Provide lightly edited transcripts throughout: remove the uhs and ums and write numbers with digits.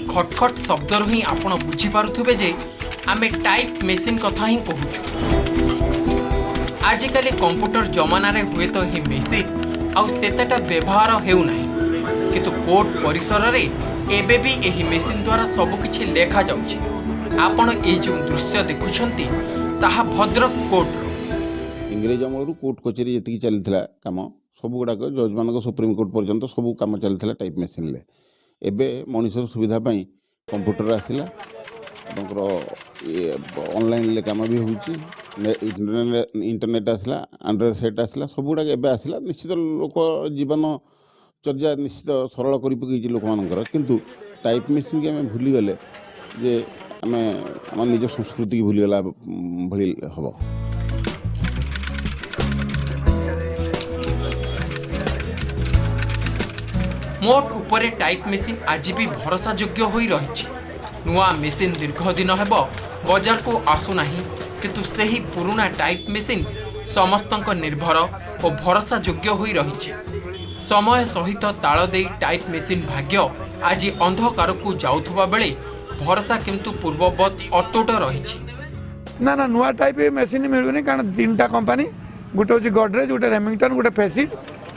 खटखट शब्दर ही आपण बुझीपारे जे आमे टाइप मेसीन कथा ही कहूँ। आजिकल कंप्यूटर जमाना हुए तो ही मेसीन आउ सेतेटा व्यवहार हेउना किंतु कोर्ट परिसर रे एबे भी एही मेसीन द्वारा सबकिछि लेखा जाउछि। आपण ए जो दृश्य देखुछंती ताहा भद्रक कोर्ट इंग्रेज अमलू कोर्ट कचेरी जी चलता कम सब गुड़ाक जज मान सुप्रीम कोर्ट पर्यंत सब कम चलता टाइप मेसीन एबे मनुष्य सुविधा कंप्यूटर आसला ऑनलाइन काम भी होची इंटरनेट आसला एंड्रॉइड सेट आसला सब गुड़ाक एबे आसला निश्चित लोक जीवन चर्या निश्चित सरल कर पकई लोक मानकर किंतु टाइप मेसीन की आम भूलीगले जे आम आम निज संस्कृति की भूलीगला भली हम। मोट उपरे टाइप मेसीन आज भी भरोसा योग्य होई रही। नुआ मेसीन दीर्घ दिन हेब बाजार को आसुना किंतु सही पुराना टाइप मेसीन समस्तक निर्भर और भरोसा योग्य होई रही। समय सहित ताल दे टाइप मेसीन भाग्य आज अंधकार को जाउथुबा बेले भरोसा किंतु पूर्ववत अटूट रही। ना ना नुआ टाइप मेसीन मिलूनी कारण तीनटा कंपनी गोटे हूँ गडरेज गोटे रेमिंगटन गोटे फेसिड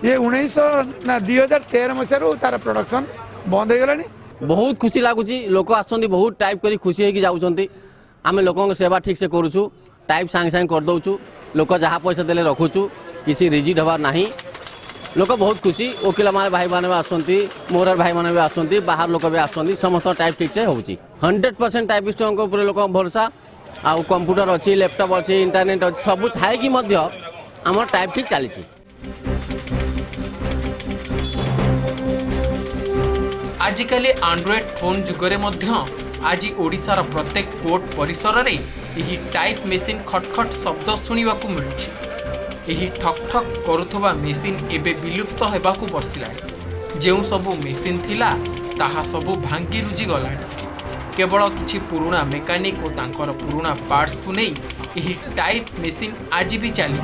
ये 2013 मसीह तार प्रोडक्शन बंद हो गलानी। बहुत खुशी लगुच लोक आसुँच बहुत टाइप कर खुशी होगी जाऊँच आम लोक सेवा ठीक से करुचु टाइप सांगे सांगे करदे लोक जहाँ पैसा देले रखुचु किसी रिजिड हबार ना लोक बहुत खुशी वकिल माने भाई मैंने भी आसुँच मोर भाई मैंने भी आसुँच बाहर लोक भी आसुँच समस्त टाइप ठीक से हो 100% टाइपिस्ट लोक भरोसा आउ कंप्यूटर अच्छी लैपटॉप अच्छी इंटरनेट अच्छी सब थाए कि आम टाइप ठीक चली। आजिकल एंड्रॉइड फोन जुगरे मध्य आज ओडिशार प्रत्येक कोर्ट परिसर रे यही टाइप मेसीन खटखट शब्द सुनिबाकू मिलुछि। यही ठक ठक करुथबा मेसीन एबे विलुप्त हेबाकू बसिलाଣି। जेउ सबु मेसीन थिला ताहा सबु भांगी रुजी गलाଣି। केवल किछि पुराना मेकानिक और तांकर पुराना पार्ट्स को नहीं यही टाइप मेसीन आज भी चली।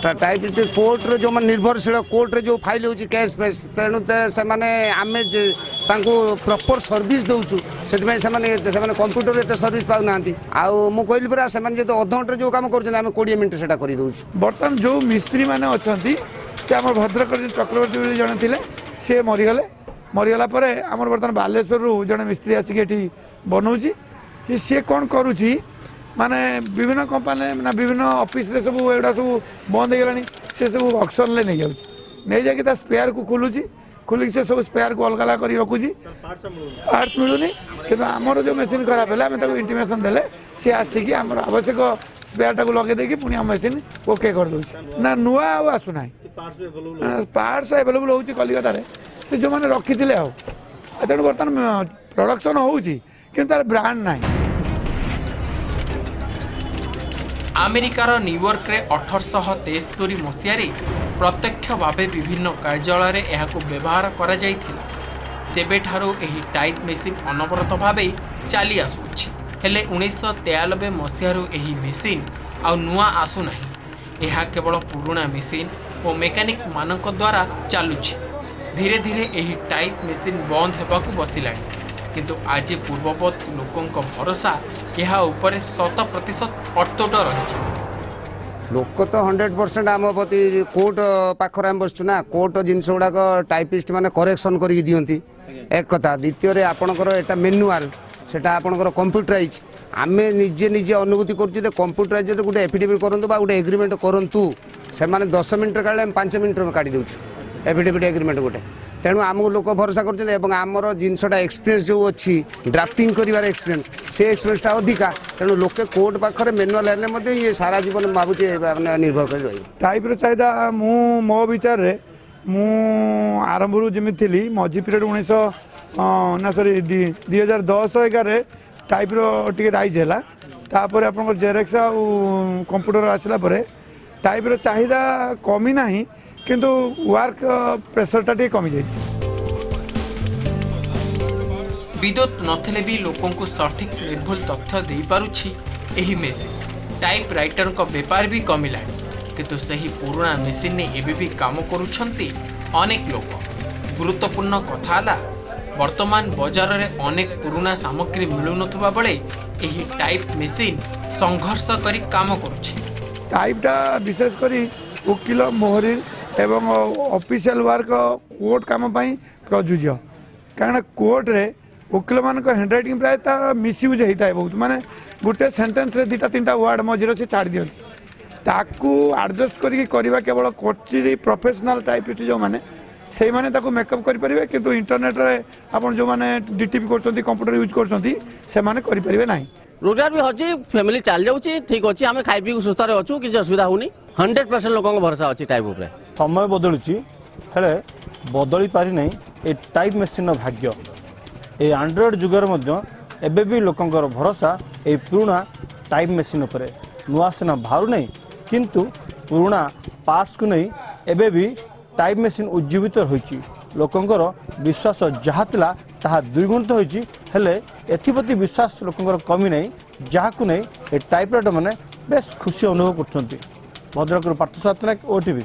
टाइप कोर्ट रे जो निर्भरशील कोर्ट रे जो फाइल होची केस पेस तेणु से आम प्रॉपर सर्विस दौचु से कंप्यूटर एत सर्विस पाऊ ना मु कहली पूरा से जो अधघंटे जो काम कर 20 मिनट से कर बर्तमान जो मिस्त्री मैंने अच्छा से आम भद्रक चक्रवर्ती जड़े थे सी मरीगले मरीगला आम बर्तमान बालेश्वर जड़े मिस्त्री आसिक बनाऊँगी सी कौन करुँची माने विभिन्न कंपनी ना विभिन्न ऑफिस रे सब एडा सब बंद हो गलानी से सब ऑक्शन ले नहीं जाउची नहीं जाके ता स्पेयर को खोलुची खोलिक से सब स्पेयर को अलग अलग करी रखुची पार्ट्स मिलुनी किंतु हमर जो मशीन खराब है ताको इंटीमेशन देले से आसिकी हमर आवश्यक स्पेयर टाको लगे देकी पुनी हम मशीन ओके कर दोची ना नुआ आ आसु नाही पार्ट्स अवेलेबल होची कलिकता रे से जो माने रखिथिले आ एतण बर्तन प्रोडक्शन होची किंतु तार ब्रांड नाही। अमेरिकार न्यूयॉर्क रे 1873 मसीह प्रत्यक्ष भावे विभिन्न कार्यालय यह व्यवहार करा जाइथिला। सेबेठारो एही टाइप मेसीन अनवरत भावे चली आसुछि हेले 1993 मसीहारू एही मेसीन आ नुआ आसु नाही। यह केवल पुराना मेसीन और मेकानिक मानक द्वारा चलुछि। धीरे धीरे एही टाइप मेसीन बंद हेबाकू बसिलाଣି किंतु आज पूर्ववत लोकंक भरोसा यह ऊपर 100% अटूट रही। लोक तो 100% आम प्रति कोर्ट पाखर आम बसचु ना कोर्ट जिनस गुड़ाक टाइपिस्ट मैंने करेक्शन करके दियंती एक कथा द्वितीय आपणकर एटा मेनुआल सेटा आपणकर कंप्यूटराइज आम निजे निजे अनुभूति करुँ कंप्यूटराइज गोटे एफिडेविट करूँ गोटे एग्रीमेंट करूँ से 10 मिनट काले 5 मिनट में काढ़ी दूँ एफिडेविट एग्रीमेंट गोटे तेणु आमको लोक भरोसा कर जिनसटा एक्सपीरियंस जो अच्छी ड्राफ्टिंग कर एक्सपीरियंस से एक्सपीरियंसटा अधिका तेणु लोके कोर्ट पाखे मेनुआल हेल्ले ये सारा जीवन भावुचे निर्भर कर रही टाइप चाहिदा मो विचार मु आरंभ जमी थी मझी पीरियड 2010-11 टाइप रे राइज है तापर आप जेरेक्स आ कंप्यूटर आसला टाइप रो चाहिदा कमी ना किंतु वर्क प्रेशरटा टे कमी जाइए। विद्युत नथिले भी लोकों को सठिक निर्भुल तथ्य दे पारुछि एही मेसीन। टाइप राइटर का व्यापार भी कमिलाଣି किंतु सही पुराना मेसीन ने एबे भी काम करुछंती अनेक लोक। गुरुत्वपूर्ण कथा वर्तमान बजार में अनेक पुराना सामग्री मिलुनथुबा बेले एही टाइप मेसीन संघर्ष करी काम करुछि। टाइपटा विशेष करी वकिल मोहरी एवं ऑफिशियल वर्क कोर्ट काम पाई प्रयोज्य कारण कोर्ट रे वकिल मान हैंडराइटिंग प्राय तार मिसयूज होता है बहुत माने गोटे सेंटेंस रे दुटा तीन वर्ड मझे से छाड़ दियंती ताकू एडजस्ट करवा केवल कोची प्रोफेशनल टाइपिस्ट जो माने से माने ताकू मेकअप करि परिबे किंतु इंटरनेट रे आपण जो माने डीटीपी करछंती कंप्यूटर यूज करछंती से माने करि परिबे नाही। रोजगार भी अच्छी फैमिली चल जाऊँगी ठीक अच्छे आम खाई पी सुस्थ अच्छु किसी असुविधा होनी 100% लोक भरोसा अच्छी टाइप उपर समय बदलुची हेले बदली पारि नहीं ए टाइप मेसीन भाग्य ए एंड्रॉइड जुगर मध्य एबे भी लोकंकर भरोसा ए पुराना टाइप मेसीन उपर नुआ सिना बाहर नहीं किंतु पुराना पार्ट्स को नहीं एबे भी टाइप मेसीन उज्जीवित होईची लोकंकर विश्वास जहाँ थिला ताहा द्विगुणित होईची हेले एथिप्रति विश्वास लोकंकर कमी नहीं जहाँ को नहीं ए टाइपराइटर माने बेस खुशी अनुभव करछंती। भद्रकରୁ पार्थसारथी नायक ओटीवी।